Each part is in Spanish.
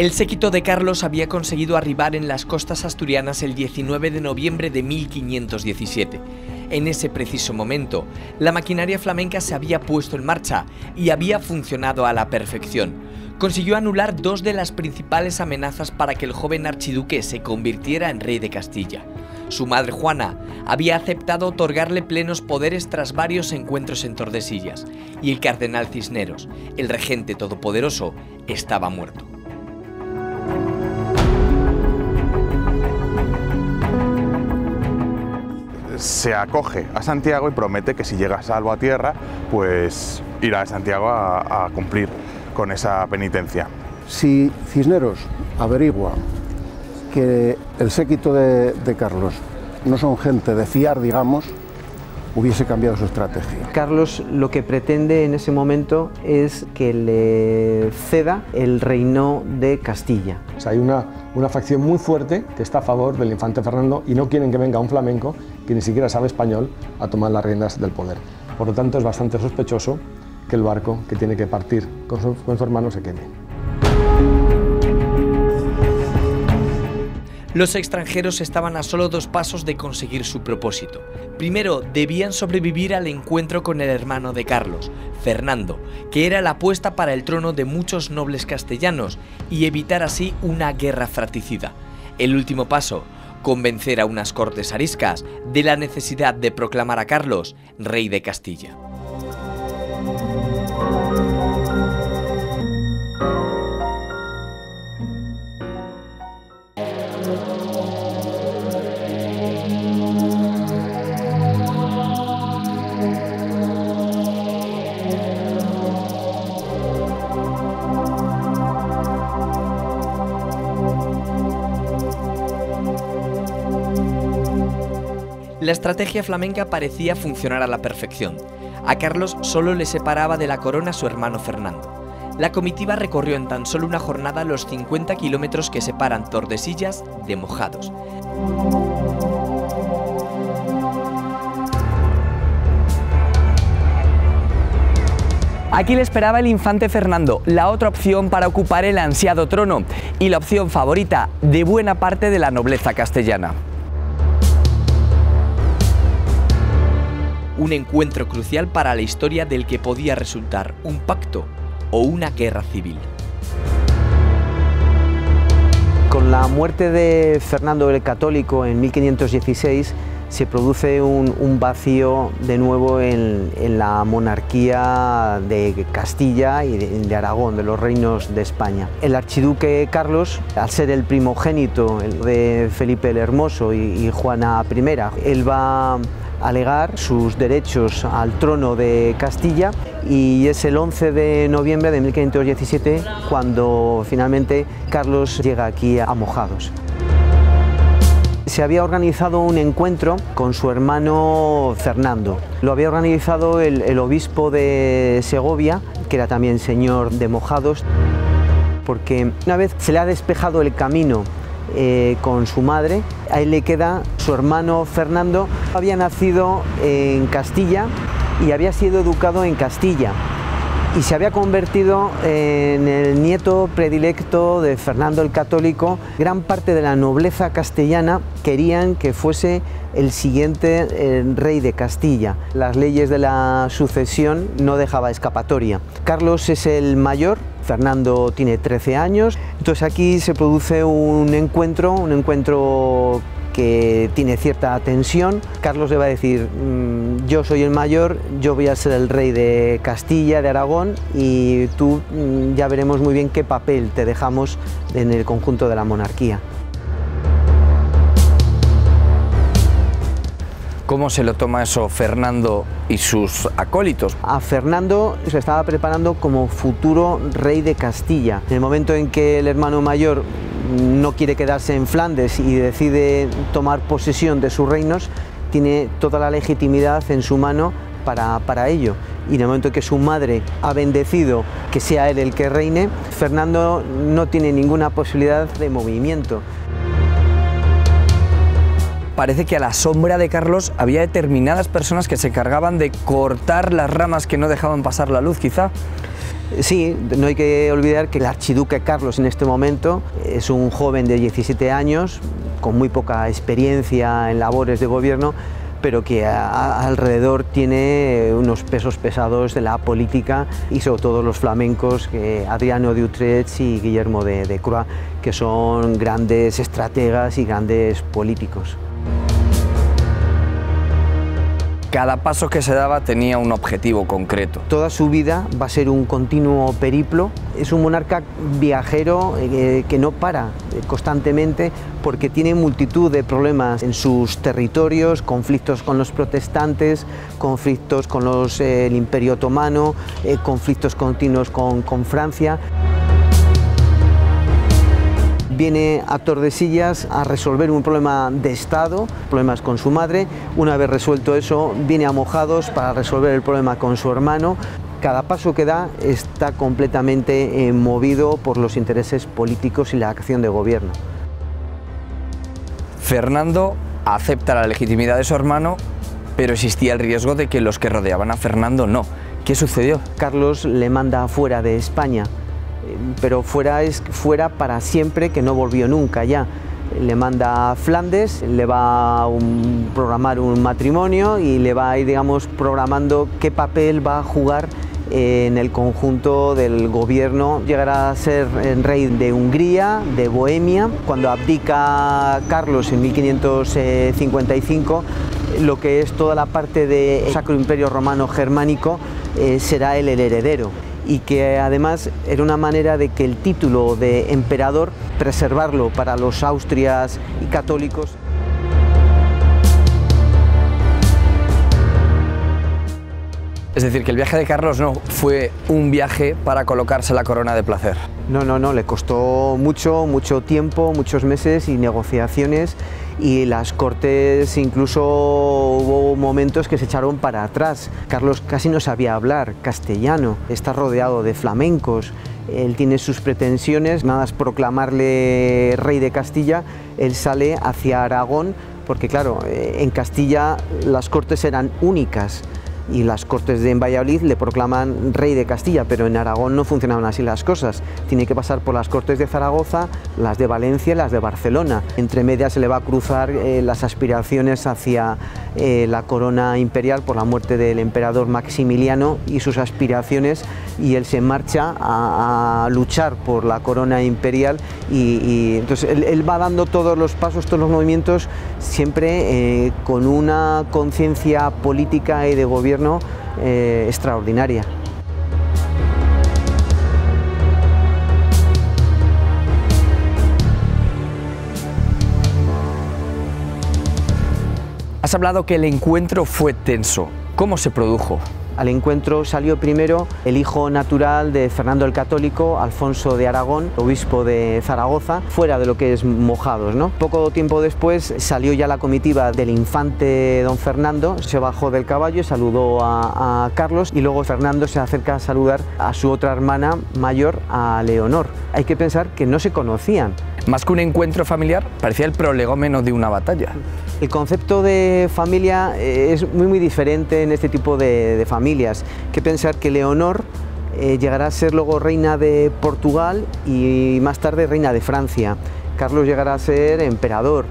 El séquito de Carlos había conseguido arribar en las costas asturianas el 19 de noviembre de 1517. En ese preciso momento, la maquinaria flamenca se había puesto en marcha y había funcionado a la perfección. Consiguió anular dos de las principales amenazas para que el joven archiduque se convirtiera en rey de Castilla. Su madre Juana había aceptado otorgarle plenos poderes tras varios encuentros en Tordesillas, y el cardenal Cisneros, el regente todopoderoso, estaba muerto. Se acoge a Santiago y promete que si llega salvo a tierra, pues irá a Santiago a cumplir con esa penitencia. Si Cisneros averigua que el séquito de Carlos no son gente de fiar, digamos, hubiese cambiado su estrategia. Carlos lo que pretende en ese momento es que le ceda el reino de Castilla. O sea, hay una facción muy fuerte que está a favor del infante Fernando y no quieren que venga un flamenco que ni siquiera sabe español a tomar las riendas del poder. Por lo tanto, es bastante sospechoso que el barco que tiene que partir con su hermano se queme. Los extranjeros estaban a solo 2 pasos de conseguir su propósito. Primero, debían sobrevivir al encuentro con el hermano de Carlos, Fernando, que era la apuesta para el trono de muchos nobles castellanos, y evitar así una guerra fratricida. El último paso, convencer a unas cortes ariscas de la necesidad de proclamar a Carlos rey de Castilla. La estrategia flamenca parecía funcionar a la perfección. A Carlos solo le separaba de la corona su hermano Fernando. La comitiva recorrió en tan solo una jornada los 50 kilómetros que separan Tordesillas de Mojados. Aquí le esperaba el infante Fernando, la otra opción para ocupar el ansiado trono y la opción favorita de buena parte de la nobleza castellana. Un encuentro crucial para la historia del que podía resultar un pacto o una guerra civil. Con la muerte de Fernando el Católico en 1516 se produce un vacío de nuevo en la monarquía de Castilla y de Aragón, de los reinos de España. El archiduque Carlos, al ser el primogénito de Felipe el Hermoso y Juana I, él va alegar sus derechos al trono de Castilla y es el 11 de noviembre de 1517 cuando finalmente Carlos llega aquí a Mojados. Se había organizado un encuentro con su hermano Fernando. Lo había organizado el obispo de Segovia, que era también señor de Mojados, porque una vez se le ha despejado el camino con su madre, ahí le queda su hermano Fernando. Había nacido en Castilla y había sido educado en Castilla y se había convertido en el nieto predilecto de Fernando el Católico. Gran parte de la nobleza castellana querían que fuese el siguiente rey de Castilla. Las leyes de la sucesión no dejaba escapatoria. Carlos es el mayor, Fernando tiene 13 años, entonces aquí se produce un encuentro que tiene cierta tensión. Carlos le va a decir, yo soy el mayor, yo voy a ser el rey de Castilla, de Aragón, y tú ya veremos muy bien qué papel te dejamos en el conjunto de la monarquía. ¿Cómo se lo toma eso Fernando y sus acólitos? A Fernando se estaba preparando como futuro rey de Castilla. En el momento en que el hermano mayor no quiere quedarse en Flandes y decide tomar posesión de sus reinos, tiene toda la legitimidad en su mano para ello. Y en el momento en que su madre ha bendecido que sea él el que reine, Fernando no tiene ninguna posibilidad de movimiento. Parece que a la sombra de Carlos había determinadas personas que se encargaban de cortar las ramas que no dejaban pasar la luz, quizá. Sí, no hay que olvidar que el archiduque Carlos en este momento es un joven de 17 años, con muy poca experiencia en labores de gobierno, pero que alrededor tiene unos pesos pesados de la política y sobre todo los flamencos, Adriano de Utrecht y Guillermo de Croix, que son grandes estrategas y grandes políticos. Cada paso que se daba tenía un objetivo concreto. Toda su vida va a ser un continuo periplo. Es un monarca viajero que no para constantemente porque tiene multitud de problemas en sus territorios, conflictos con los protestantes, conflictos con el Imperio Otomano, conflictos continuos con Francia. Viene a Tordesillas a resolver un problema de Estado, problemas con su madre. Una vez resuelto eso, viene a Mojados para resolver el problema con su hermano. Cada paso que da está completamente movido por los intereses políticos y la acción de gobierno. Fernando acepta la legitimidad de su hermano, pero existía el riesgo de que los que rodeaban a Fernando no. ¿Qué sucedió? Carlos le manda fuera de España, pero fuera es fuera para siempre, que no volvió nunca ya. Le manda a Flandes, le va a programar un matrimonio y le va a ir, digamos, programando qué papel va a jugar en el conjunto del gobierno. Llegará a ser el rey de Hungría, de Bohemia. Cuando abdica Carlos en 1555, lo que es toda la parte del Sacro Imperio Romano Germánico será él el heredero. Y que además era una manera de que el título de emperador preservarlo para los austrias y católicos. Es decir, que el viaje de Carlos no fue un viaje para colocarse la corona de placer. No, le costó mucho tiempo, muchos meses y negociaciones, y las cortes incluso hubo momentos que se echaron para atrás. Carlos casi no sabía hablar castellano, está rodeado de flamencos, él tiene sus pretensiones, nada más proclamarle rey de Castilla, él sale hacia Aragón, porque claro, en Castilla las cortes eran únicas, y las cortes de Valladolid le proclaman rey de Castilla, pero en Aragón no funcionaban así las cosas. Tiene que pasar por las cortes de Zaragoza, las de Valencia y las de Barcelona. Entre medias se le va a cruzar las aspiraciones hacia la corona imperial por la muerte del emperador Maximiliano y sus aspiraciones, y él se marcha a luchar por la corona imperial y entonces él va dando todos los pasos, todos los movimientos, siempre con una conciencia política y de gobierno extraordinaria. Has hablado que el encuentro fue tenso. ¿Cómo se produjo? Al encuentro salió primero el hijo natural de Fernando el Católico, Alfonso de Aragón, obispo de Zaragoza, fuera de lo que es Mojados, ¿no? Poco tiempo después salió ya la comitiva del infante don Fernando, se bajó del caballo y saludó a Carlos, y luego Fernando se acerca a saludar a su otra hermana mayor, a Leonor. Hay que pensar que no se conocían. Más que un encuentro familiar, parecía el prolegómeno de una batalla. El concepto de familia es muy diferente en este tipo de familias. Hay que pensar que Leonor llegará a ser luego reina de Portugal y más tarde reina de Francia. Carlos llegará a ser emperador.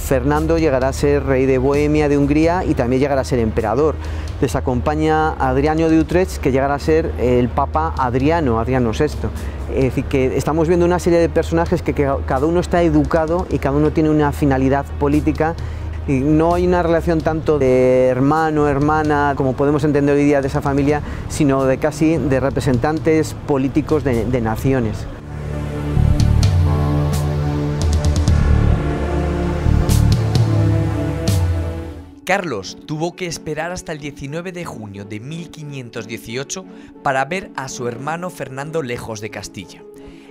Fernando llegará a ser rey de Bohemia, de Hungría, y también llegará a ser emperador. Les acompaña Adriano de Utrecht, que llegará a ser el Papa Adriano VI. Es decir, que estamos viendo una serie de personajes que cada uno está educado y cada uno tiene una finalidad política. Y no hay una relación tanto de hermano, hermana, como podemos entender hoy día de esa familia, sino de casi de representantes políticos de naciones. Carlos tuvo que esperar hasta el 19 de junio de 1518 para ver a su hermano Fernando lejos de Castilla.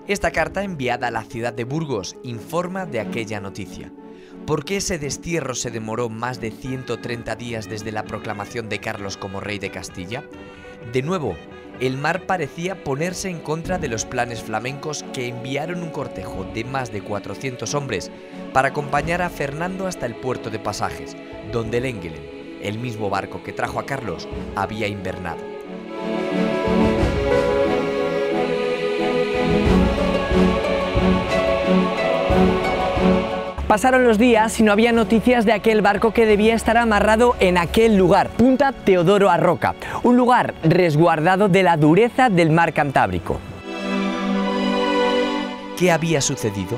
Esta carta, enviada a la ciudad de Burgos, informa de aquella noticia. ¿Por qué ese destierro se demoró más de 130 días desde la proclamación de Carlos como rey de Castilla? De nuevo, el mar parecía ponerse en contra de los planes flamencos, que enviaron un cortejo de más de 400 hombres para acompañar a Fernando hasta el puerto de Pasajes, donde el Engelhen, el mismo barco que trajo a Carlos, había invernado. Pasaron los días y no había noticias de aquel barco que debía estar amarrado en aquel lugar, Punta Teodoro Arroca, un lugar resguardado de la dureza del mar Cantábrico. ¿Qué había sucedido?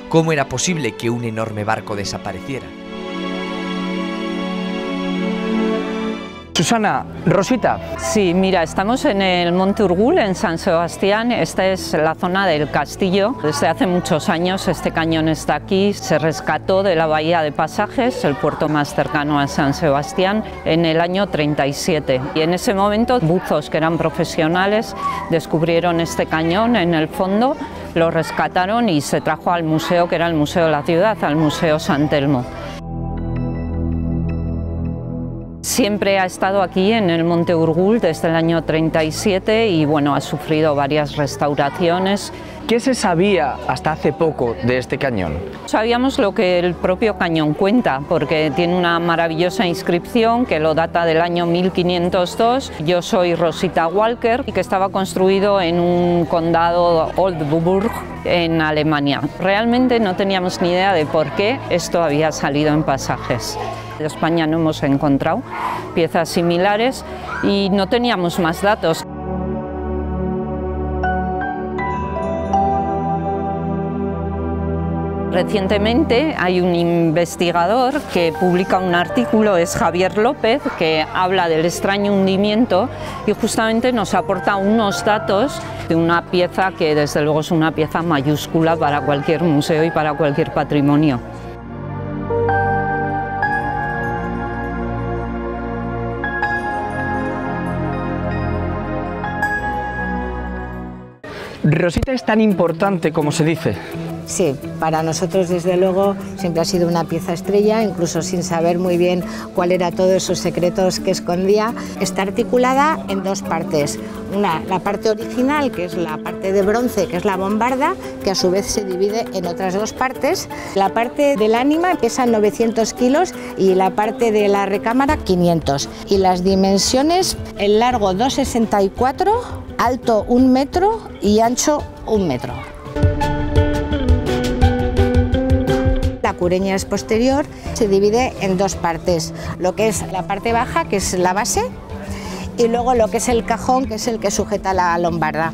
¿Cómo era posible que un enorme barco desapareciera? Susana, Rosita. Sí, mira, estamos en el Monte Urgul, en San Sebastián. Esta es la zona del castillo. Desde hace muchos años este cañón está aquí. Se rescató de la bahía de Pasajes, el puerto más cercano a San Sebastián, en el año 37. Y en ese momento, buzos que eran profesionales descubrieron este cañón en el fondo, lo rescataron y se trajo al museo, que era el Museo de la Ciudad, al Museo San Telmo. Siempre ha estado aquí en el Monte Urgul desde el año 37 y bueno, ha sufrido varias restauraciones. ¿Qué se sabía hasta hace poco de este cañón? Sabíamos lo que el propio cañón cuenta, porque tiene una maravillosa inscripción que lo data del año 1502. Yo soy Rosita Walker y que estaba construido en un condado Oldenburg en Alemania. Realmente no teníamos ni idea de por qué esto había salido en Pasajes. De España no hemos encontrado piezas similares y no teníamos más datos. Recientemente hay un investigador que publica un artículo, es Javier López, que habla del extraño hundimiento y justamente nos aporta unos datos de una pieza que desde luego es una pieza mayúscula para cualquier museo y para cualquier patrimonio. Rosita es tan importante como se dice. Sí, para nosotros desde luego siempre ha sido una pieza estrella, incluso sin saber muy bien cuál era todos esos secretos que escondía. Está articulada en dos partes. Una, la parte original, que es la parte de bronce, que es la bombarda, que a su vez se divide en otras dos partes. La parte del ánima pesa 900 kilos y la parte de la recámara 500. Y las dimensiones, el largo 2,64, alto 1 metro y ancho 1 metro. La cureña es posterior, se divide en dos partes, lo que es la parte baja, que es la base, y luego lo que es el cajón, que es el que sujeta la lombarda.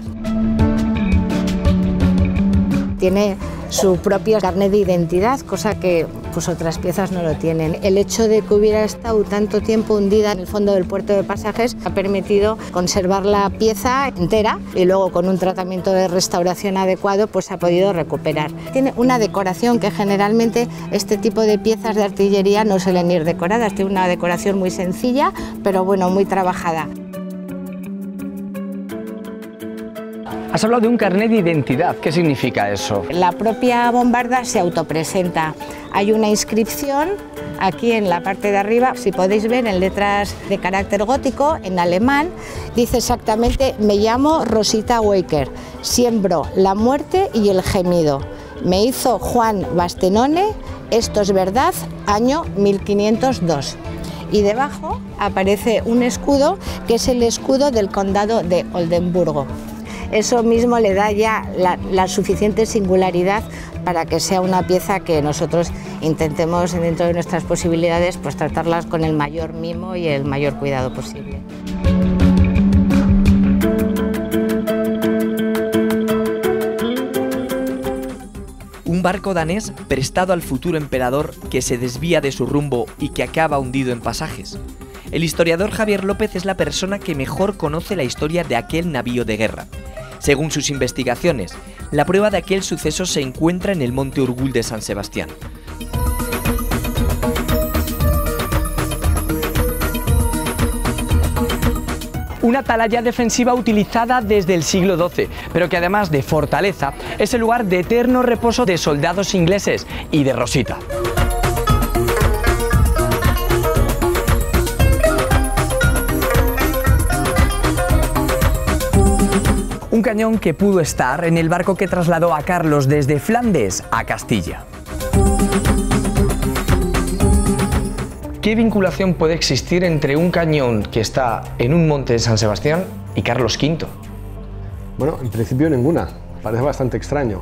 Tiene su propio carnet de identidad, cosa que pues otras piezas no lo tienen. El hecho de que hubiera estado tanto tiempo hundida en el fondo del puerto de Pasajes ha permitido conservar la pieza entera y luego con un tratamiento de restauración adecuado pues se ha podido recuperar. Tiene una decoración que generalmente este tipo de piezas de artillería no suelen ir decoradas, tiene una decoración muy sencilla pero bueno, muy trabajada. Has hablado de un carnet de identidad. ¿Qué significa eso? La propia bombarda se autopresenta. Hay una inscripción aquí en la parte de arriba, si podéis ver en letras de carácter gótico, en alemán, dice exactamente: me llamo Rosita Walker, siembro la muerte y el gemido. Me hizo Juan Bastenone, esto es verdad, año 1502. Y debajo aparece un escudo que es el escudo del condado de Oldenburgo. Eso mismo le da ya la suficiente singularidad para que sea una pieza que nosotros intentemos, dentro de nuestras posibilidades, pues tratarlas con el mayor mimo y el mayor cuidado posible. Un barco danés prestado al futuro emperador que se desvía de su rumbo y que acaba hundido en Pasajes. El historiador Javier López es la persona que mejor conoce la historia de aquel navío de guerra. Según sus investigaciones, la prueba de aquel suceso se encuentra en el Monte Urgul de San Sebastián. Una atalaya defensiva utilizada desde el siglo XII, pero que además de fortaleza, es el lugar de eterno reposo de soldados ingleses y de Rosita. Un cañón que pudo estar en el barco que trasladó a Carlos desde Flandes a Castilla. ¿Qué vinculación puede existir entre un cañón que está en un monte de San Sebastián y Carlos V? Bueno, en principio ninguna. Parece bastante extraño.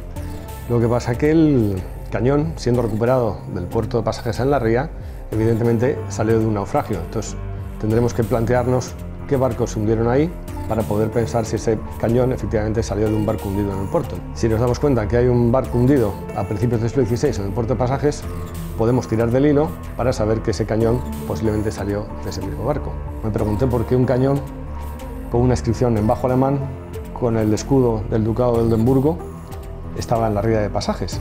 Lo que pasa es que cañón, siendo recuperado del puerto de pasajes en la ría, evidentemente salió de un naufragio. Entonces tendremos que plantearnos qué barcos se hundieron ahí para poder pensar si ese cañón efectivamente salió de un barco hundido en el puerto. Si nos damos cuenta que hay un barco hundido a principios del siglo XVI en el puerto de pasajes, podemos tirar del hilo para saber que ese cañón posiblemente salió de ese mismo barco. Me pregunté por qué un cañón con una inscripción en bajo alemán con el escudo del Ducado de Oldenburgo estaba en la ría de pasajes.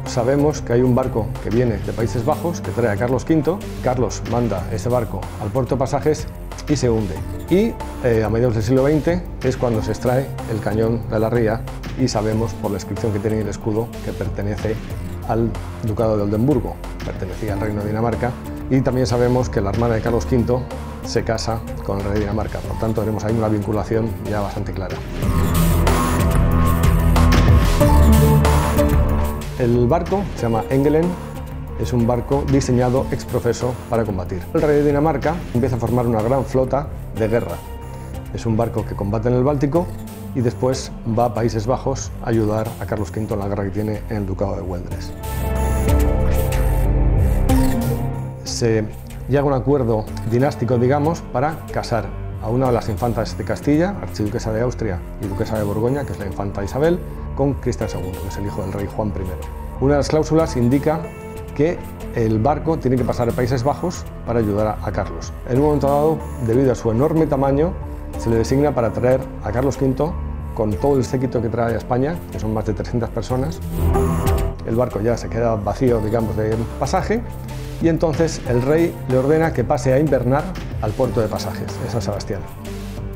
Sabemos que hay un barco que viene de Países Bajos que trae a Carlos V. Carlos manda ese barco al puerto de pasajes y se hunde. Y a mediados del siglo XX es cuando se extrae el cañón de la ría y sabemos por la inscripción que tiene en el escudo que pertenece al Ducado de Oldenburgo, pertenecía al Reino de Dinamarca, y también sabemos que la hermana de Carlos V se casa con el rey de Dinamarca, por tanto tenemos ahí una vinculación ya bastante clara. El barco se llama Engelen, es un barco diseñado ex professo para combatir. El rey de Dinamarca empieza a formar una gran flota de guerra. Es un barco que combate en el Báltico y después va a Países Bajos a ayudar a Carlos V en la guerra que tiene en el Ducado de Güeldres. Se llega a un acuerdo dinástico, digamos, para casar a una de las infantas de Castilla, archiduquesa de Austria y duquesa de Borgoña, que es la infanta Isabel, con Cristian II, que es el hijo del rey Juan I. Una de las cláusulas indica que el barco tiene que pasar a Países Bajos para ayudar a Carlos. En un momento dado, debido a su enorme tamaño, se le designa para traer a Carlos V con todo el séquito que trae a España, que son más de 300 personas. El barco ya se queda vacío, digamos, de pasaje, y entonces el rey le ordena que pase a invernar al puerto de pasajes, en San Sebastián.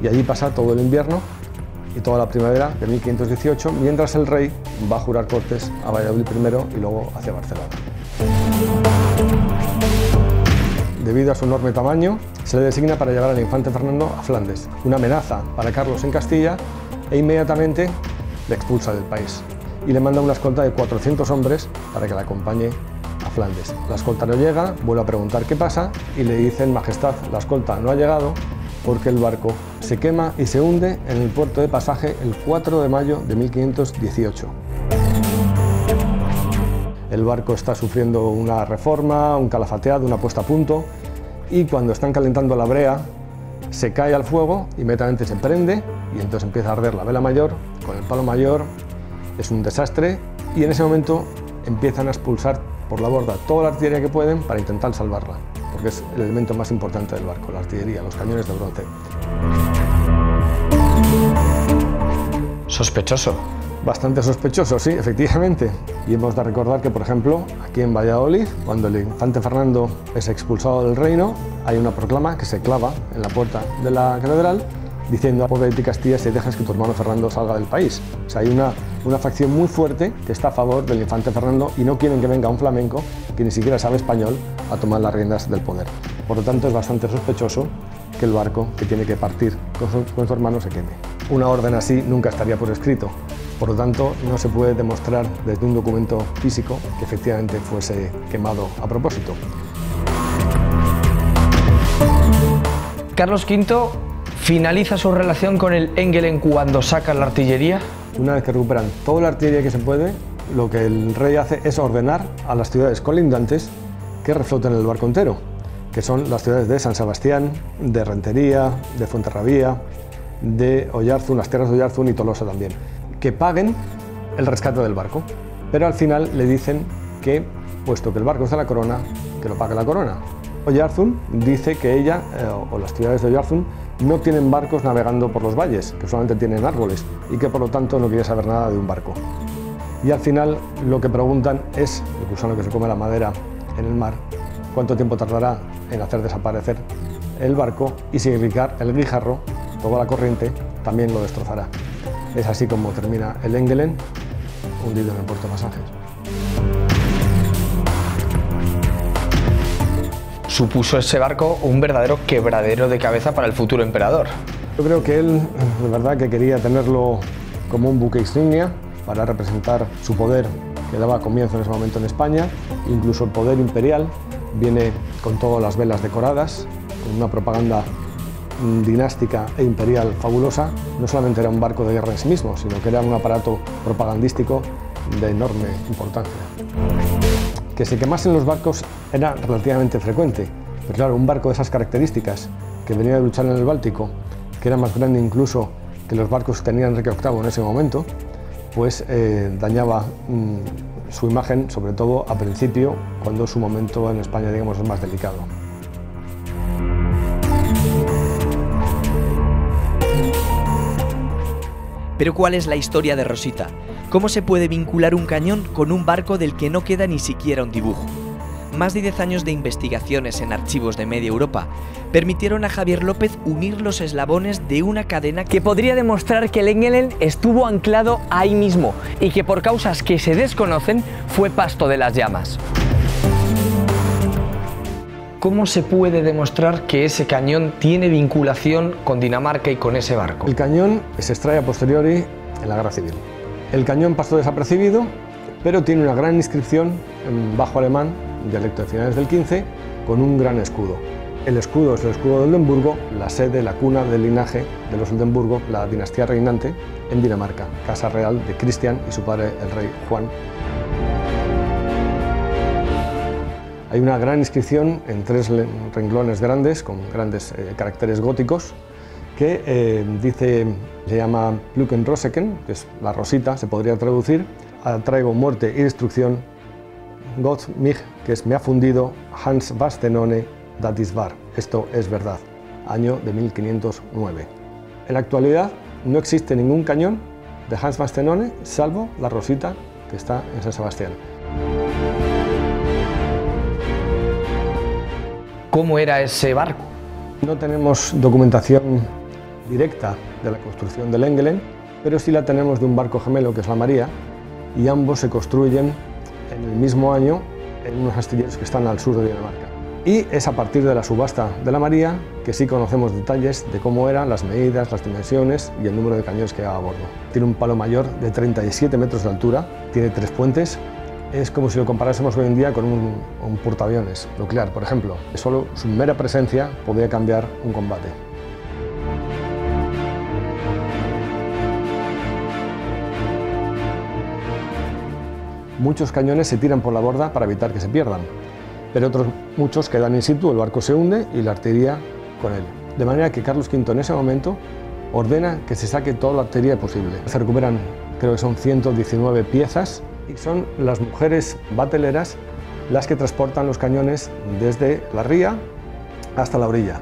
Y allí pasa todo el invierno y toda la primavera de 1518, mientras el rey va a jurar cortes a Valladolid primero y luego hacia Barcelona. Debido a su enorme tamaño, se le designa para llevar al infante Fernando a Flandes, una amenaza para Carlos en Castilla, e inmediatamente le expulsa del país y le manda una escolta de 400 hombres para que la acompañe a Flandes. La escolta no llega, vuelve a preguntar qué pasa y le dicen: Majestad, la escolta no ha llegado porque el barco se quema y se hunde en el puerto de pasaje el 4 de mayo de 1518. El barco está sufriendo una reforma, un calafateado, una puesta a punto, y cuando están calentando la brea se cae al fuego, inmediatamente se prende y entonces empieza a arder la vela mayor con el palo mayor. Es un desastre y en ese momento empiezan a expulsar por la borda toda la artillería que pueden para intentar salvarla, porque es el elemento más importante del barco, la artillería, los cañones de bronce. Sospechoso. Bastante sospechoso, sí, efectivamente. Y hemos de recordar que, por ejemplo, aquí en Valladolid, cuando el infante Fernando es expulsado del reino, hay una proclama que se clava en la puerta de la catedral diciendo: "Por de ti Castilla si dejas que tu hermano Fernando salga del país". O sea, hay una facción muy fuerte que está a favor del infante Fernando y no quieren que venga un flamenco que ni siquiera sabe español a tomar las riendas del poder. Por lo tanto, es bastante sospechoso que el barco que tiene que partir con su hermano se queme. Una orden así nunca estaría por escrito. Por lo tanto, no se puede demostrar desde un documento físico que efectivamente fuese quemado a propósito. Carlos V finaliza su relación con el Engelen cuando saca la artillería. Una vez que recuperan toda la artillería que se puede, lo que el rey hace es ordenar a las ciudades colindantes que refloten el barco entero, que son las ciudades de San Sebastián, de Rentería, de Fuenterrabía, de Oyarzun, las tierras de Oyarzun y Tolosa también, que paguen el rescate del barco. Pero al final le dicen que, puesto que el barco es de la corona, que lo pague la corona. Oyarzun dice que ella, o las ciudades de Oyarzun, no tienen barcos navegando por los valles, que solamente tienen árboles, y que por lo tanto no quiere saber nada de un barco. Y al final lo que preguntan es, el gusano que se come la madera en el mar, cuánto tiempo tardará en hacer desaparecer el barco, y si el guijarro, toda la corriente, también lo destrozará. Es así como termina el Engelen, hundido en el puerto de pasajes. Supuso ese barco un verdadero quebradero de cabeza para el futuro emperador. Yo creo que él, de verdad, que quería tenerlo como un buque insignia para representar su poder que daba comienzo en ese momento en España. Incluso el poder imperial viene con todas las velas decoradas, con una propaganda dinástica e imperial fabulosa, no solamente era un barco de guerra en sí mismo, sino que era un aparato propagandístico de enorme importancia. Que se quemasen los barcos era relativamente frecuente, pero claro, un barco de esas características, que venía de luchar en el Báltico, que era más grande incluso que los barcos que tenía Enrique VIII en ese momento, pues dañaba su imagen, sobre todo a principio, cuando su momento en España, digamos, es más delicado. Pero ¿cuál es la historia de Rosita? ¿Cómo se puede vincular un cañón con un barco del que no queda ni siquiera un dibujo? Más de 10 años de investigaciones en archivos de media Europa permitieron a Javier López unir los eslabones de una cadena que podría demostrar que el Engelen estuvo anclado ahí mismo y que por causas que se desconocen fue pasto de las llamas. ¿Cómo se puede demostrar que ese cañón tiene vinculación con Dinamarca y con ese barco? El cañón se extrae a posteriori en la Guerra Civil. El cañón pasó desapercibido, pero tiene una gran inscripción en bajo alemán, dialecto de finales del XV, con un gran escudo. El escudo es el escudo de Oldenburgo, la sede, la cuna del linaje de los Oldenburgo, la dinastía reinante en Dinamarca, casa real de Cristian y su padre, el rey Juan. Hay una gran inscripción en 3 renglones grandes, con grandes caracteres góticos, que se llama Plücken-Roseken, que es la rosita, se podría traducir, traigo muerte y destrucción, Gott mich, que es me ha fundido, Hans Bastenone, dat is wahr, esto es verdad, año de 1509. En la actualidad no existe ningún cañón de Hans Bastenone, salvo la rosita que está en San Sebastián. ¿Cómo era ese barco? No tenemos documentación directa de la construcción del Engelen, pero sí la tenemos de un barco gemelo que es la María, y ambos se construyen en el mismo año en unos astilleros que están al sur de Dinamarca. Y es a partir de la subasta de la María que sí conocemos detalles de cómo eran las medidas, las dimensiones y el número de cañones que llevaba a bordo. Tiene un palo mayor de 37 metros de altura, tiene 3 puentes. Es como si lo comparásemos hoy en día con un portaaviones nuclear, por ejemplo. Solo su mera presencia podía cambiar un combate. Muchos cañones se tiran por la borda para evitar que se pierdan, pero otros muchos quedan in situ, el barco se hunde y la artillería con él. De manera que Carlos V en ese momento ordena que se saque toda la artillería posible. Se recuperan, creo que son 119 piezas, y son las mujeres bateleras las que transportan los cañones desde la ría hasta la orilla.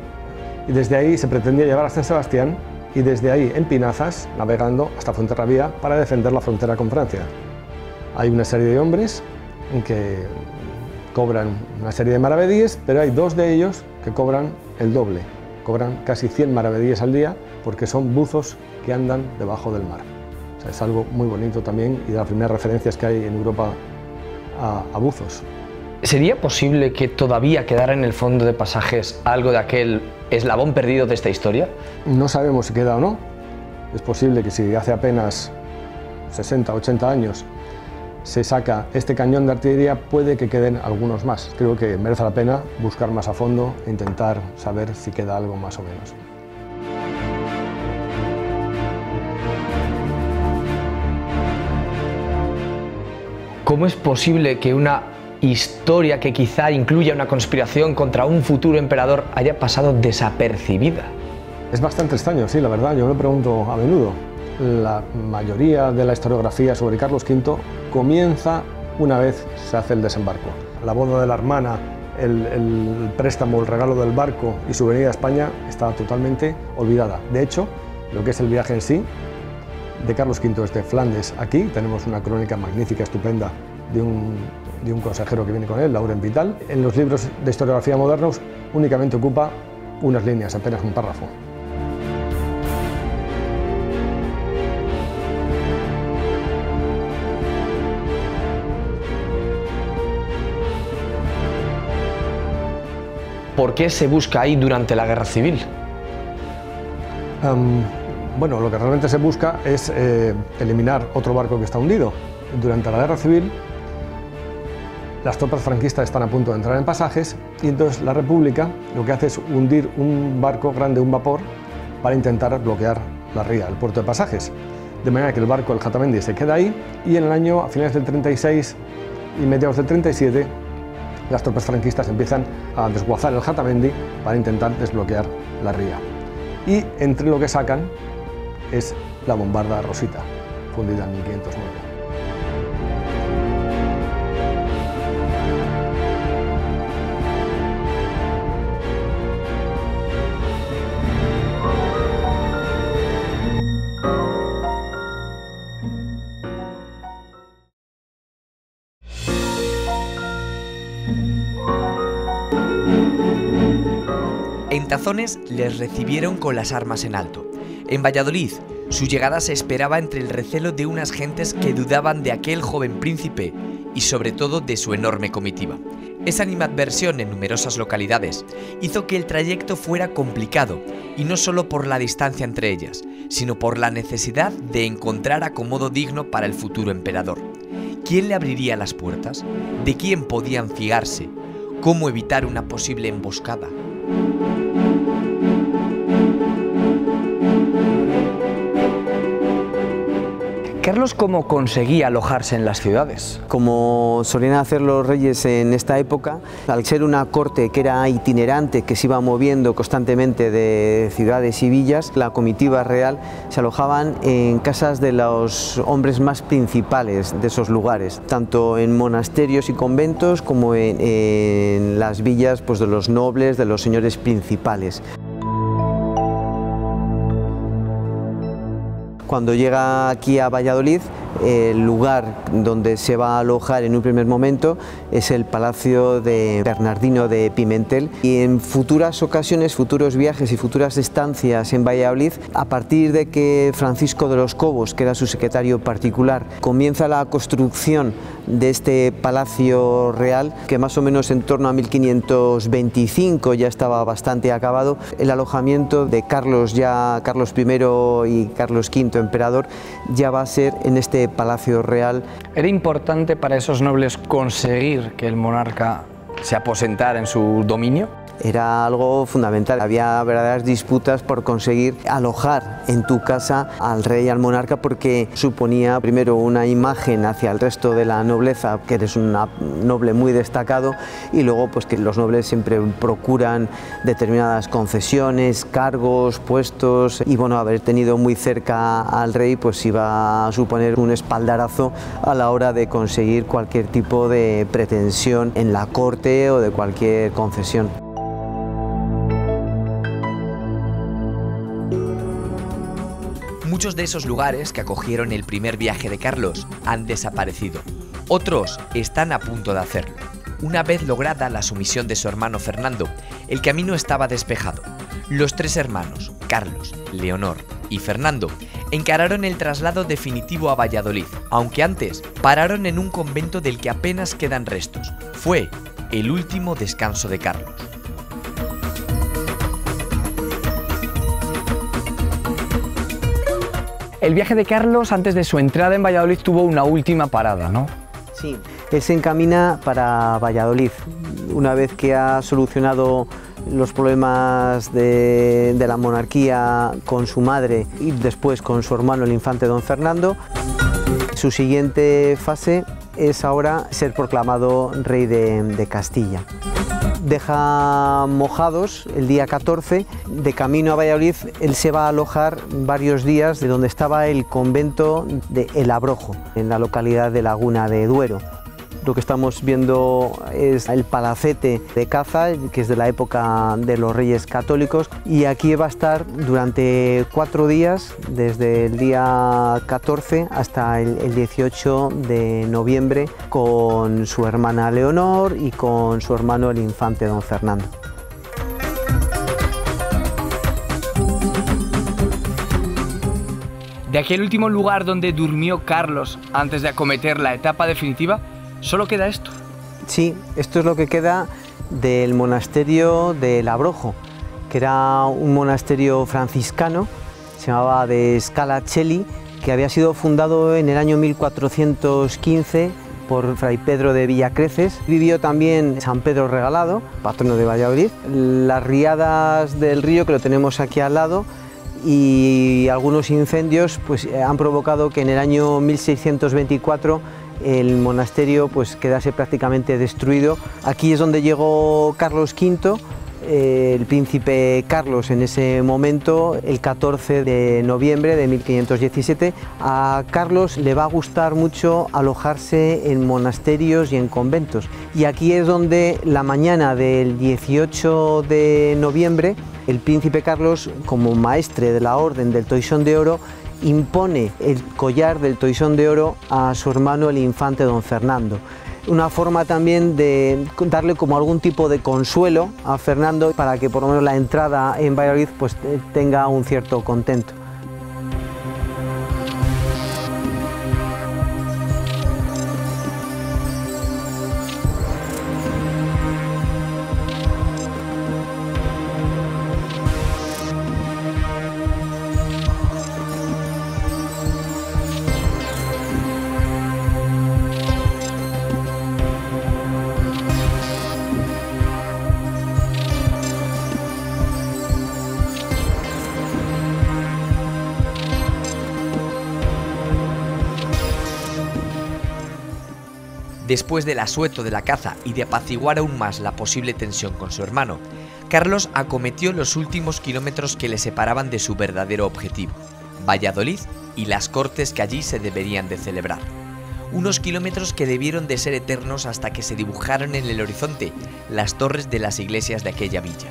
Y desde ahí se pretendía llevar a San Sebastián y desde ahí en pinazas, navegando hasta Fuenterrabía para defender la frontera con Francia. Hay una serie de hombres que cobran una serie de maravedíes, pero hay 2 de ellos que cobran el doble. Cobran casi 100 maravedíes al día porque son buzos que andan debajo del mar. O sea, es algo muy bonito también y de las primeras referencias que hay en Europa a buzos. ¿Sería posible que todavía quedara en el fondo de pasajes algo de aquel eslabón perdido de esta historia? No sabemos si queda o no. Es posible que si hace apenas 60 o 80 años se saca este cañón de artillería, puede que queden algunos más. Creo que merece la pena buscar más a fondo e intentar saber si queda algo más o menos. ¿Cómo es posible que una historia que quizá incluya una conspiración contra un futuro emperador haya pasado desapercibida? Es bastante extraño, sí, la verdad, yo me lo pregunto a menudo. La mayoría de la historiografía sobre Carlos V comienza una vez se hace el desembarco. La boda de la hermana, el préstamo, el regalo del barco y su venida a España está totalmente olvidada. De hecho, lo que es el viaje en sí, de Carlos V desde Flandes aquí, tenemos una crónica magnífica, estupenda, de un consejero que viene con él, Laurent Vital. En los libros de historiografía modernos únicamente ocupa unas líneas, apenas un párrafo. ¿Por qué se busca ahí durante la Guerra Civil? Bueno, lo que realmente se busca es eliminar otro barco que está hundido. Durante la Guerra Civil Las tropas franquistas están a punto de entrar en Pasajes y entonces la República lo que hace es hundir un barco grande, un vapor, para intentar bloquear la ría, el puerto de Pasajes. De manera que el barco, el Jatamendi, se queda ahí y en el año, a finales del 36 y mediados del 37, las tropas franquistas empiezan a desguazar el Jatamendi para intentar desbloquear la ría. Y entre lo que sacan es la bombarda Rosita, fundida en 1509. En Tazones les recibieron con las armas en alto. En Valladolid, su llegada se esperaba entre el recelo de unas gentes que dudaban de aquel joven príncipe y sobre todo de su enorme comitiva. Esa animadversión en numerosas localidades hizo que el trayecto fuera complicado, y no solo por la distancia entre ellas, sino por la necesidad de encontrar acomodo digno para el futuro emperador. ¿Quién le abriría las puertas? ¿De quién podían fiarse? ¿Cómo evitar una posible emboscada? Carlos, ¿cómo conseguía alojarse en las ciudades? Como solían hacer los reyes en esta época, al ser una corte que era itinerante, que se iba moviendo constantemente de ciudades y villas, la comitiva real se alojaban en casas de los hombres más principales de esos lugares, tanto en monasterios y conventos como en las villas, pues, de los nobles, de los señores principales. Cuando llega aquí a Valladolid, el lugar donde se va a alojar en un primer momento es el Palacio de Bernardino de Pimentel, y en futuras ocasiones, futuros viajes y futuras estancias en Valladolid, a partir de que Francisco de los Cobos, que era su secretario particular, comienza la construcción de este Palacio Real, que más o menos en torno a 1525 ya estaba bastante acabado, el alojamiento de Carlos I y Carlos V, emperador, ya va a ser en este Palacio Real. ¿Era importante para esos nobles conseguir que el monarca se aposentara en su dominio? Era algo fundamental. Había verdaderas disputas por conseguir alojar en tu casa al rey, al monarca, porque suponía primero una imagen hacia el resto de la nobleza, que eres un noble muy destacado, y luego pues que los nobles siempre procuran determinadas concesiones, cargos, puestos, y bueno, haber tenido muy cerca al rey pues iba a suponer un espaldarazo a la hora de conseguir cualquier tipo de pretensión en la corte o de cualquier concesión. Muchos de esos lugares que acogieron el primer viaje de Carlos han desaparecido. Otros están a punto de hacerlo. Una vez lograda la sumisión de su hermano Fernando, el camino estaba despejado. Los tres hermanos, Carlos, Leonor y Fernando, encararon el traslado definitivo a Valladolid, aunque antes pararon en un convento del que apenas quedan restos. Fue el último descanso de Carlos. El viaje de Carlos, antes de su entrada en Valladolid, tuvo una última parada, ¿no? Sí, él se encamina para Valladolid. Una vez que ha solucionado los problemas de la monarquía con su madre y después con su hermano, el infante don Fernando, su siguiente fase es ahora ser proclamado rey de Castilla. Deja Mojados el día 14, de camino a Valladolid él se va a alojar varios días de donde estaba el convento de El Abrojo, en la localidad de Laguna de Duero. Lo que estamos viendo es el palacete de caza, que es de la época de los Reyes Católicos, y aquí va a estar durante 4 días, desde el día 14 hasta el 18 de noviembre, con su hermana Leonor y con su hermano el infante don Fernando. De aquel último lugar donde durmió Carlos antes de acometer la etapa definitiva, ¿solo queda esto? Sí, esto es lo que queda del monasterio de El Abrojo, que era un monasterio franciscano, se llamaba de Scala Coeli, que había sido fundado en el año 1415 por Fray Pedro de Villacreces. Vivió también San Pedro Regalado, patrono de Valladolid, las riadas del río, que lo tenemos aquí al lado, y algunos incendios pues, han provocado que en el año 1624 el monasterio pues, quedase prácticamente destruido. Aquí es donde llegó Carlos V, el príncipe Carlos en ese momento, el 14 de noviembre de 1517. A Carlos le va a gustar mucho alojarse en monasterios y en conventos. Y aquí es donde la mañana del 18 de noviembre el príncipe Carlos, como maestre de la Orden del Toisón de Oro, impone el collar del Toisón de Oro a su hermano el infante don Fernando. Una forma también de darle como algún tipo de consuelo a Fernando para que por lo menos la entrada en Valladolid pues, tenga un cierto contento. Después del asueto de la caza y de apaciguar aún más la posible tensión con su hermano, Carlos acometió los últimos kilómetros que le separaban de su verdadero objetivo, Valladolid y las cortes que allí se deberían de celebrar. Unos kilómetros que debieron de ser eternos hasta que se dibujaron en el horizonte las torres de las iglesias de aquella villa.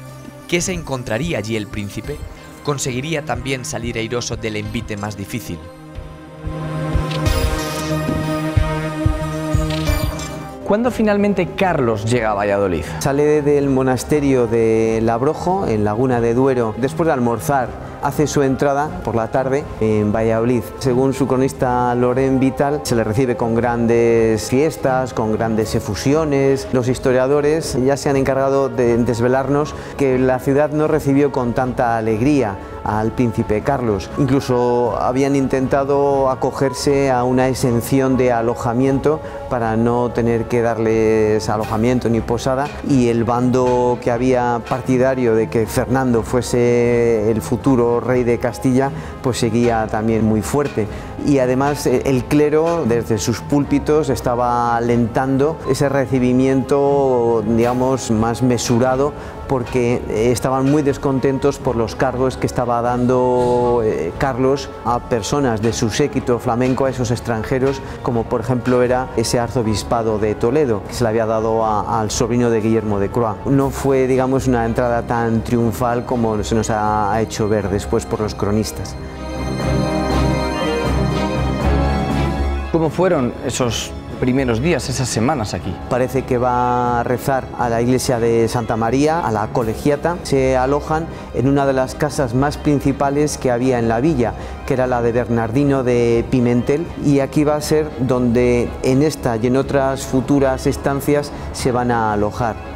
¿Qué se encontraría allí el príncipe? ¿Conseguiría también salir airoso del envite más difícil? ¿Cuándo finalmente Carlos llega a Valladolid? Sale del monasterio de Labrojo, en Laguna de Duero, después de almorzar. Hace su entrada por la tarde en Valladolid. Según su cronista Loren Vital, se le recibe con grandes fiestas, con grandes efusiones. Los historiadores ya se han encargado de desvelarnos que la ciudad no recibió con tanta alegría al príncipe Carlos. Incluso habían intentado acogerse a una exención de alojamiento para no tener que darles alojamiento ni posada, y el bando que había partidario de que Fernando fuese el futuro rey de Castilla pues seguía también muy fuerte, y además el clero desde sus púlpitos estaba alentando ese recibimiento, digamos, más mesurado, porque estaban muy descontentos por los cargos que estaba dando Carlos a personas de su séquito flamenco, a esos extranjeros, como por ejemplo era ese arzobispado de Toledo, que se le había dado al sobrino de Guillermo de Croix. No fue, digamos, una entrada tan triunfal como se nos ha hecho ver después por los cronistas. ¿Cómo fueron esos primeros días, esas semanas aquí? Parece que va a rezar a la iglesia de Santa María, a la Colegiata. Se alojan en una de las casas más principales que había en la villa, que era la de Bernardino de Pimentel, y aquí va a ser donde en esta y en otras futuras estancias se van a alojar.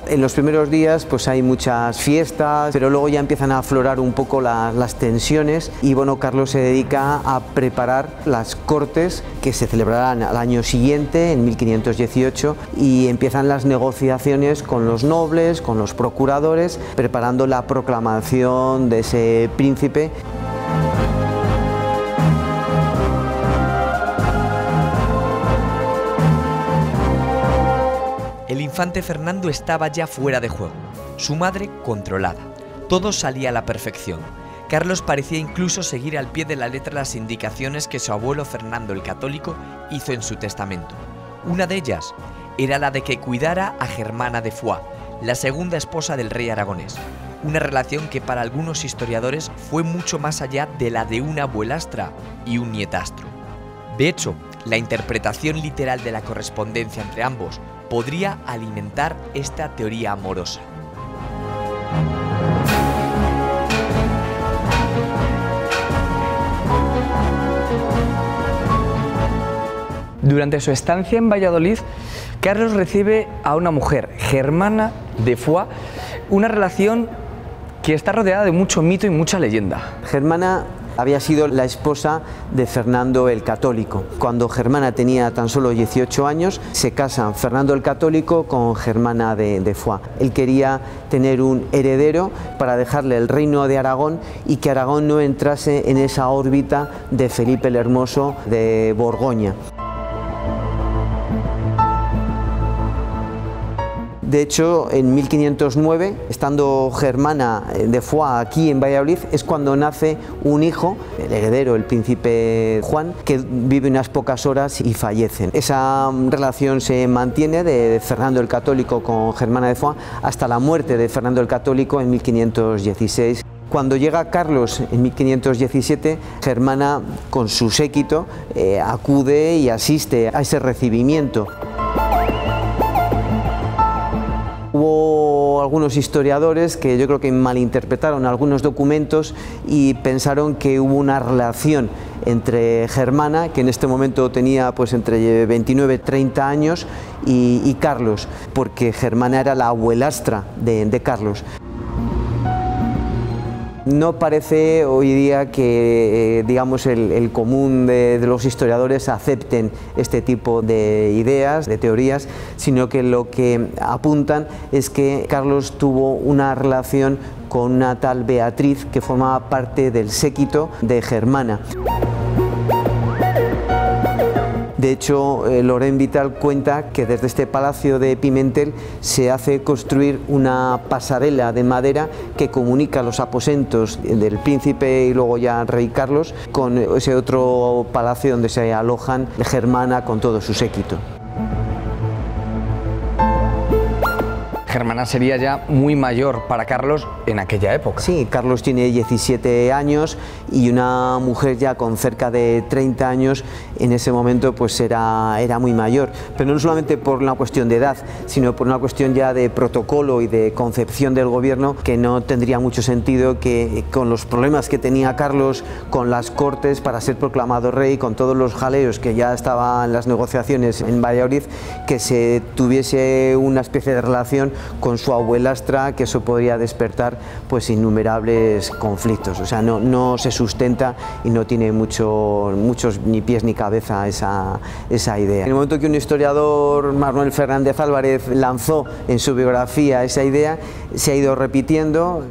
En los primeros días pues hay muchas fiestas, pero luego ya empiezan a aflorar un poco las tensiones, y bueno, Carlos se dedica a preparar las cortes que se celebrarán al año siguiente, en 1518, y empiezan las negociaciones con los nobles, con los procuradores, preparando la proclamación de ese príncipe. El infante Fernando estaba ya fuera de juego, su madre controlada. Todo salía a la perfección. Carlos parecía incluso seguir al pie de la letra las indicaciones que su abuelo Fernando el Católico hizo en su testamento. Una de ellas era la de que cuidara a Germana de Foix, la segunda esposa del rey aragonés. Una relación que para algunos historiadores fue mucho más allá de la de una abuelastra y un nietastro. De hecho, la interpretación literal de la correspondencia entre ambos podría alimentar esta teoría amorosa. Durante su estancia en Valladolid, Carlos recibe a una mujer, Germana de Foix, una relación que está rodeada de mucho mito y mucha leyenda. Germana Había sido la esposa de Fernando el Católico. Cuando Germana tenía tan solo 18 años, se casan Fernando el Católico con Germana de Foix. Él quería tener un heredero para dejarle el reino de Aragón y que Aragón no entrase en esa órbita de Felipe el Hermoso de Borgoña. De hecho, en 1509, estando Germana de Foix aquí en Valladolid, es cuando nace un hijo, el heredero, el príncipe Juan, que vive unas pocas horas y fallecen. Esa relación se mantiene de Fernando el Católico con Germana de Foix hasta la muerte de Fernando el Católico en 1516. Cuando llega Carlos en 1517, Germana, con su séquito, acude y asiste a ese recibimiento. Hubo algunos historiadores que yo creo que malinterpretaron algunos documentos y pensaron que hubo una relación entre Germana, que en este momento tenía pues entre 29 y 30 años, y Carlos, porque Germana era la abuelastra de Carlos. No parece hoy día que digamos el común de los historiadores acepten este tipo de ideas, de teorías, sino que lo que apuntan es que Carlos tuvo una relación con una tal Beatriz que formaba parte del séquito de Germana. De hecho, Laurent Vital cuenta que desde este palacio de Pimentel se hace construir una pasarela de madera que comunica los aposentos del príncipe y luego ya rey Carlos con ese otro palacio donde se alojan Germana con todo su séquito. Germana sería ya muy mayor para Carlos en aquella época. Sí, Carlos tiene 17 años y una mujer ya con cerca de 30 años en ese momento pues era muy mayor, pero no solamente por una cuestión de edad, sino por una cuestión ya de protocolo y de concepción del gobierno, que no tendría mucho sentido que con los problemas que tenía Carlos con las cortes para ser proclamado rey, con todos los jaleos que ya estaban en las negociaciones en Valladolid, que se tuviese una especie de relación con su abuelastra, que eso podría despertar pues innumerables conflictos. O sea, no se sustenta y no tiene muchos ni pies ni cabeza esa idea. En el momento que un historiador, Manuel Fernández Álvarez, lanzó en su biografía esa idea, se ha ido repitiendo.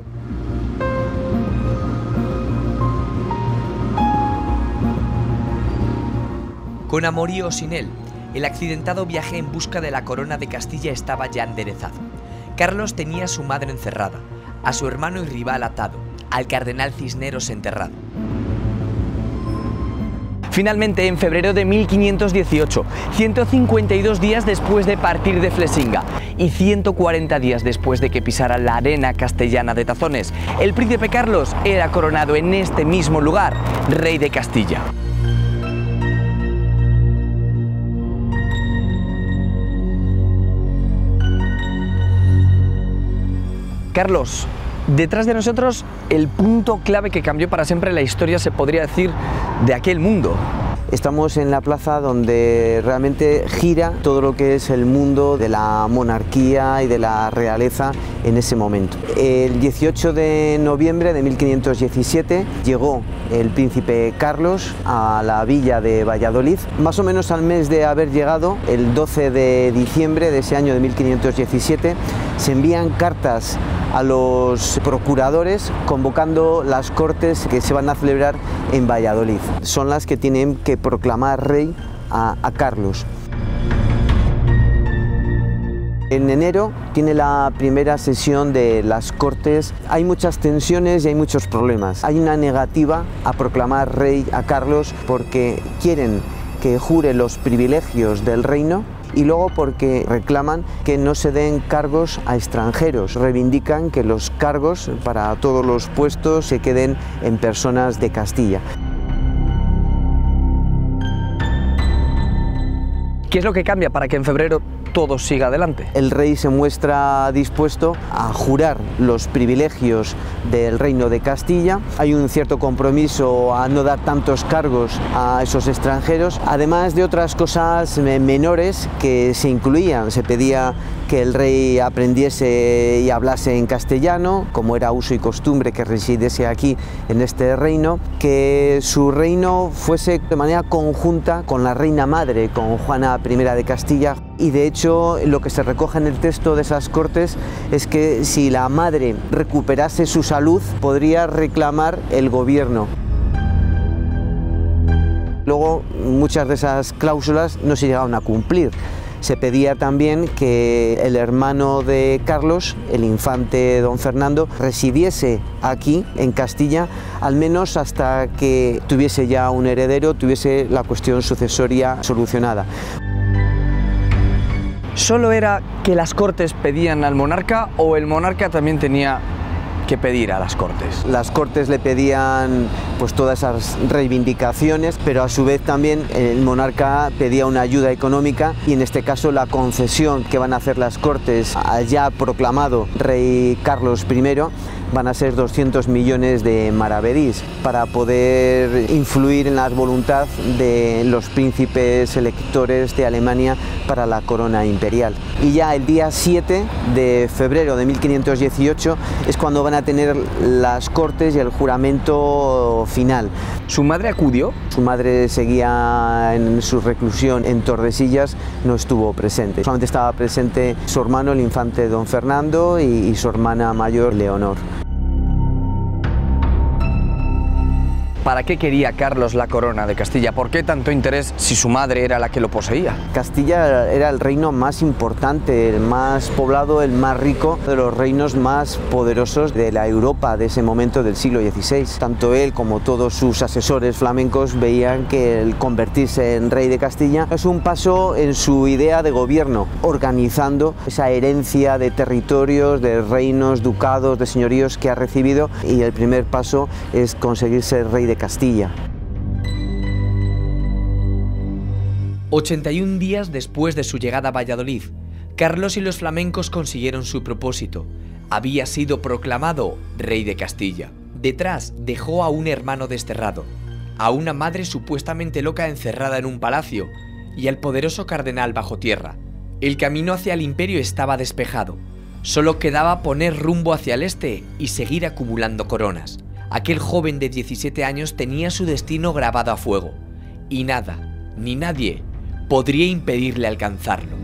Con amorío o sin él, el accidentado viaje en busca de la corona de Castilla estaba ya enderezado. Carlos tenía a su madre encerrada, a su hermano y rival atado, al cardenal Cisneros enterrado. Finalmente, en febrero de 1518, 152 días después de partir de Flesinga y 140 días después de que pisara la arena castellana de Tazones, el príncipe Carlos era coronado en este mismo lugar, rey de Castilla. Carlos, detrás de nosotros el punto clave que cambió para siempre la historia, se podría decir, de aquel mundo. Estamos en la plaza donde realmente gira todo lo que es el mundo de la monarquía y de la realeza en ese momento. El 18 de noviembre de 1517 llegó el príncipe Carlos a la villa de Valladolid. Más o menos al mes de haber llegado, el 12 de diciembre de ese año de 1517, se envían cartas a los procuradores convocando las cortes que se van a celebrar en Valladolid. Son las que tienen que proclamar rey a Carlos. En enero tiene la primera sesión de las Cortes. Hay muchas tensiones y hay muchos problemas. Hay una negativa a proclamar rey a Carlos porque quieren que jure los privilegios del reino y luego porque reclaman que no se den cargos a extranjeros. Reivindican que los cargos para todos los puestos se queden en personas de Castilla. ¿Qué es lo que cambia para que en febrero todo siga adelante. El rey se muestra dispuesto a jurar los privilegios del reino de Castilla. Hay un cierto compromiso a no dar tantos cargos a esos extranjeros, además de otras cosas menores que se incluían. Se pedía que el rey aprendiese y hablase en castellano, como era uso y costumbre que residiese aquí en este reino, que su reino fuese de manera conjunta con la reina madre, con Juana I de Castilla, y de hecho lo que se recoge en el texto de esas cortes es que si la madre recuperase su salud podría reclamar el gobierno. Luego muchas de esas cláusulas no se llegaron a cumplir. Se pedía también que el hermano de Carlos, el infante don Fernando, residiese aquí en Castilla, al menos hasta que tuviese ya un heredero, tuviese la cuestión sucesoria solucionada. ¿Solo era que las Cortes pedían al monarca o el monarca también tenía que pedir a las Cortes? Las Cortes le pedían pues todas esas reivindicaciones, pero a su vez también el monarca pedía una ayuda económica, y en este caso la concesión que van a hacer las Cortes al ya proclamado rey Carlos I van a ser 200 millones de maravedís para poder influir en la voluntad de los príncipes electores de Alemania para la corona imperial. Y ya el día 7 de febrero de 1518 es cuando van a tener las Cortes y el juramento final. ¿Su madre acudió? Su madre seguía en su reclusión en Tordesillas, no estuvo presente. Solamente estaba presente su hermano, el infante don Fernando, y su hermana mayor, Leonor. ¿Para qué quería Carlos la corona de Castilla? ¿Por qué tanto interés si su madre era la que lo poseía? Castilla era el reino más importante, el más poblado, el más rico, de los reinos más poderosos de la Europa de ese momento del siglo XVI. Tanto él como todos sus asesores flamencos veían que el convertirse en rey de Castilla es un paso en su idea de gobierno, organizando esa herencia de territorios, de reinos, ducados, de señoríos que ha recibido, y el primer paso es conseguir ser rey de Castilla. 81 días después de su llegada a Valladolid, Carlos y los flamencos consiguieron su propósito. Había sido proclamado rey de Castilla. Detrás dejó a un hermano desterrado, a una madre supuestamente loca encerrada en un palacio y al poderoso cardenal bajo tierra. El camino hacia el imperio estaba despejado. Solo quedaba poner rumbo hacia el este y seguir acumulando coronas. Aquel joven de 17 años tenía su destino grabado a fuego, y nada, ni nadie, podría impedirle alcanzarlo.